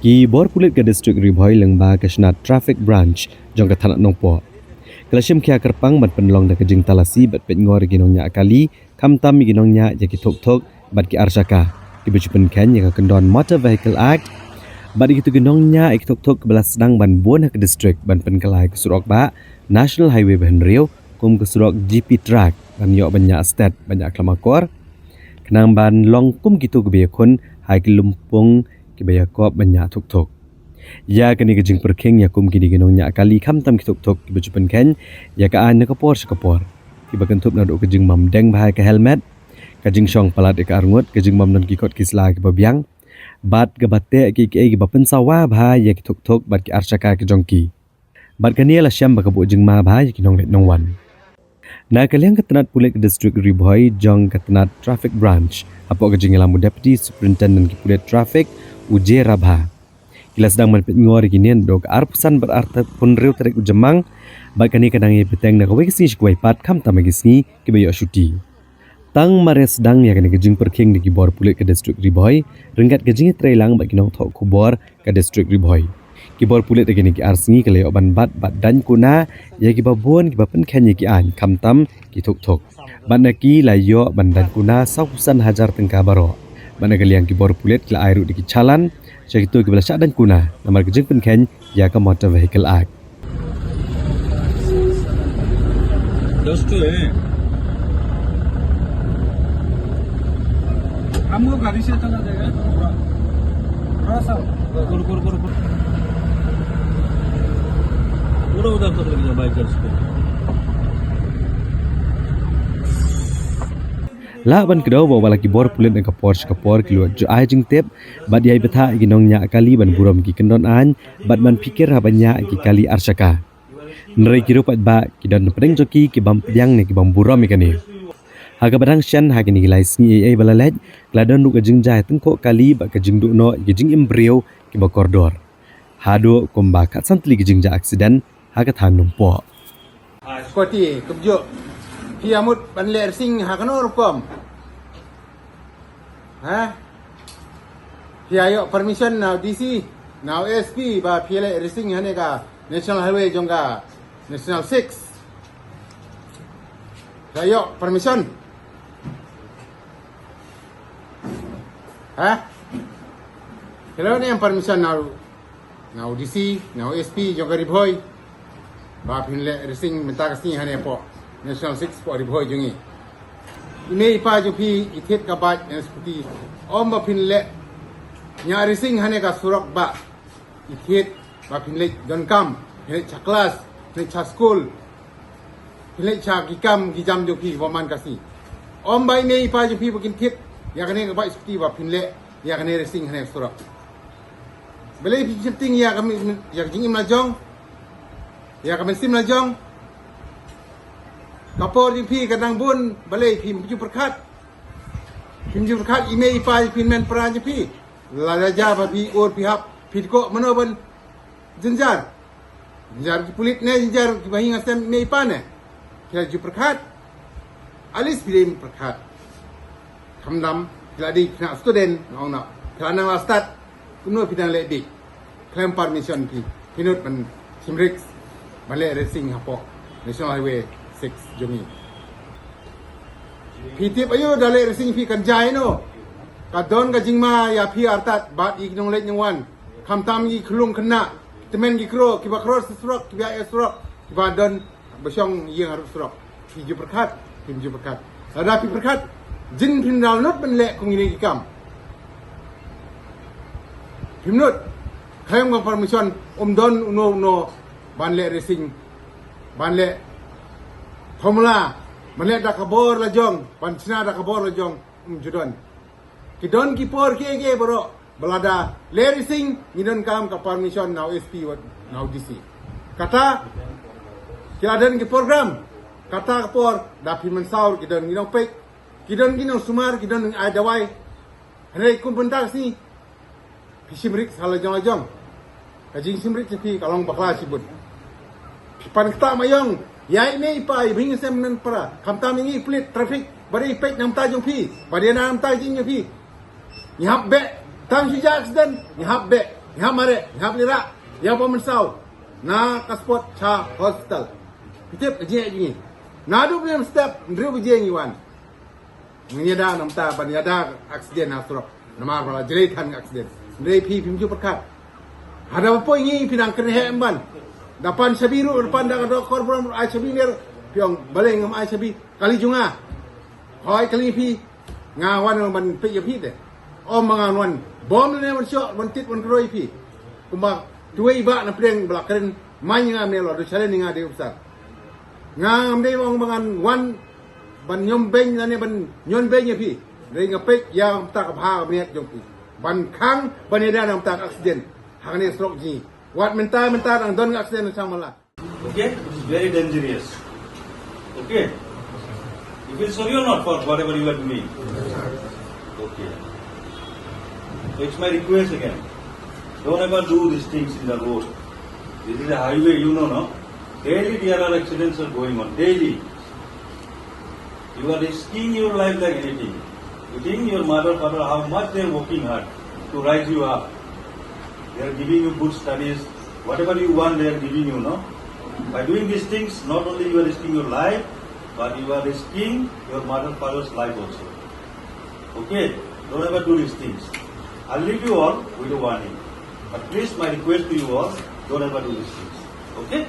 Ki bor pulit ke distrik Ribhoi lengba ke senat traffic branch jong ke tanak nongpo. Kelasim kia kerpang bat penlong da kejing talasi bat pet ngor ginongnya akali kam tam ginongnya jaki tok bat ki arsaka. Ki bejupen ken ya kendon Motor Vehicle Act bat gitu ginongnya ik tok belas sedang ban buan ke distrik ban penkelai ke surok ba National Highway ban Riau kum ke surok GP Track ban yok banyak stat banyak klamakor. Kenang ban long kum gitu kebiakun hai ki lumpung kibaya kop banyak tuk. Ya kini kejing perking ya kum kini ginongnya akali kam tam tuk kibajupan ken ya ka an nakapor sekapor. Kiba kentup naduk kejing mamdeng bahai ke helmet. Kejing syong palat ika arngut kejing mam non kikot kisla kiba biang. Bat gabate ki kiba pensawa bahai ya ki tuk bat ki arsaka ke jongki. Bat kani la syam bakabu jing ma bahai ki nong let nong wan. Na kalian ketenat pulit ke distrik Ribhoi jong ketenat traffic branch. Apok kejing ilamu deputy superintendent ki pulit traffic Uje Rabha. Kila sedang menpit ngor ginian dog arpusan berarti pun riu tarik ujemang bakani kanangi peteng na kawai kesini kuai pat kam tamagisni kibayo syuti. Tang mare sedang ya kani kejing perking di kibor pulit ke distrik Ribhoi renggat kejing trailang bagi nong tok kubor ke distrik Ribhoi. Kibor pulit de kini ki arsingi kalayo ban bat dan kuna ya kibabon kibapen kenya ki an kam tam ki tok. Ban naki layo ban dan kuna sausan hajar tengka baro. Mana kalian kibor pulit kila air di kicalan, jadi itu kibla syak dan kuna. Nama kejeng penken ya ke Motor Vehicle Act. Those two, हमको गाड़ी से चला जाएगा थोड़ा सा पूरा उधर कर लीजिए बाइकर्स को La ban kedau bawa lagi bor pulit dengan kapor keluar jo ajing tep bad yai betha ginongnya kali ban buram ki kendon an bad man pikir habanya ki kali arsaka. Nerai kiru pat ba ki don pedeng joki ki bam pedang ne ki bam buram ikani. Haga badang syan haga ni gilai sni ai balalet kladon du kejing jai tengko kali ba kejing du no kejing embryo ki ba kordor. Hado komba kat santli kejing ja aksiden haga than numpo. Seperti kebujuk Kiamut panle sing hakano rukom. Ayo permission now DC, now SP ba pile racing hane ka National Highway jongga National 6. Ayo permission. Hello ni yang permission now DC, now SP jongga Ribhoi. Ba pile racing minta kasih hane po. National 6 po Ribhoi jungi. Ime ipa jupi itit kabat yang seperti om pinle nyari sing hane ka surak ba itit ba pinle don kam pinle cha kelas pinle cha school pinle cha gikam gijam jupi waman kasi om ba ime ipa jupi bukin tit ya kane ka ba seperti ba pinle ya kane racing hane surak bele pinting ya kami ya jingim lajong ya kami sim lajong Kapor JP kadang bun balai pim ju perkat email ipa pin men peran JP lalaja babi or pihak pitko manoban jenjar pulit ne jenjar bahi ngasem email ipa ne kila ju perkat alis pilih perkat kamdam kila di kena student ngau nak kila nang start kuno pidang ledi claim permission pi pinut man simrik balai racing hapo National Highway 6 jungi. Pitip ayo dalai racing fi kanjai no. Kadon ka jingma ya fi artat bat ignong let nywan. Kam tam gi klung kena. Temen gi kro kiba cross surok kiba esrok kiba don besyong yang harus surok. Fi ju perkat, Ada fi perkat jin pin dal not ben lek kong ini kam. Pimnut kayong ng permission don uno ban lek racing ban lek Formula, melihat dah kabor lajong, pancina dah kabor lajong, judon. Kidon kipor ke bro, belada racing, ngidon kam ke permission now SP now DC. Kata, kiadan ke program, kata kapor, dah pimen saur kidon ngidon pek, kidon ngidon sumar, kidon adawai. Hendak ikut bentar sini, pisimrik salah lajong. Kajing simrik tapi kalong bakla sibut. Pan kita mayong. Ya ini ipa ibing sem nan para kamtam ini fleet traffic bari pek nam tajung pi bari nam tajing pi ni habbe tam si accident ni habbe Ngap mare, ngap lira, ya pemensau. Na kaspot cha hospital. Pitip je ni. Nadu belum step, ndru je ni wan. Menyada namta panyada aksiden asro. Namar pala jeritan aksiden. Ndre pi pimju perkat. Ada apa ini pinang kena hemban. Dapan sabiru depan dah ada korban ai sabi ner piong baleng ngam ai sabi kali junga. Hoi kali pi ngawan man pe ya pi de. Om mangawan bom ne man syok man tit man kroi pi. Kumba tuai ba na pleng belakren mai ngam ne lo do chale ni ngade usar. Ngam de wong mangan wan ban nyom beng ne ban nyon beng ya pi. Re ngapek yang tak pha ne jong pi. Ban khang ban eda nam tak accident. Hang ni stroke ji. Wat mentar ang don accident sang mala. Okay? It is very dangerous. Okay? You feel sorry or not for whatever you are doing? Okay. So it's my request again. Don't ever do these things in the road. This is a highway, you know, no? Daily there are accidents are going on. Daily. You are risking your life like anything. You think your mother, father, how much they are working hard to rise you up. They are giving you good studies. Whatever you want, they are giving you, no? By doing these things, not only you are risking your life, but you are risking your mother, father's life also. Okay? Don't ever do these things. I'll leave you all with a warning. But please, my request to you all, don't ever do these things. Okay?